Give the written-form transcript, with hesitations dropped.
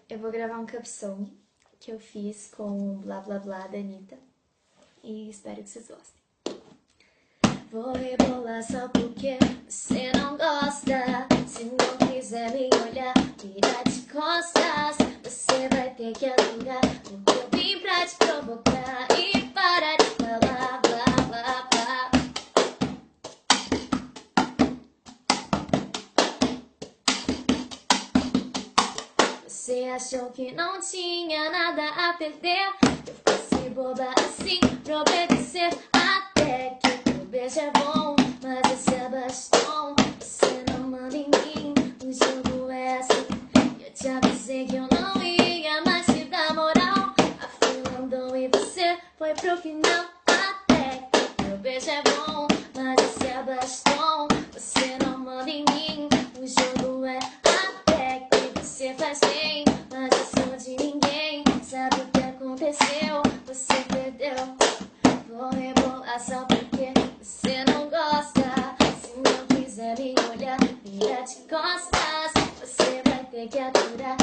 eu vou gravar um cup song que eu fiz com Blá Blá Blá da Anitta e espero que vocês gostem. Vou rebolar só porque você não gosta. Se não quiser me olhar, vira de costas. Você vai ter que aturar, porque eu vim pra te provocar. E para de falar blá blá blá. Você achou que não tinha nada a perder. Eu fosse boba assim pra obedecer. Até que o beijo é bom, mas esse é bastão. Você não manda em mim, o jogo é assim. Eu te avisei que eu não ia mais te dar moral. A fila andou e você foi pro final. Até que o beijo é bom, mas esse é bastão. Você não manda em mim, o jogo é até que você faz bem. Mas eu sou de ninguém, sabe o que aconteceu? Você perdeu. Vou rebolar só porque você não gosta. Se não quiser me olhar, vira de costas. Você vai ter que aturar,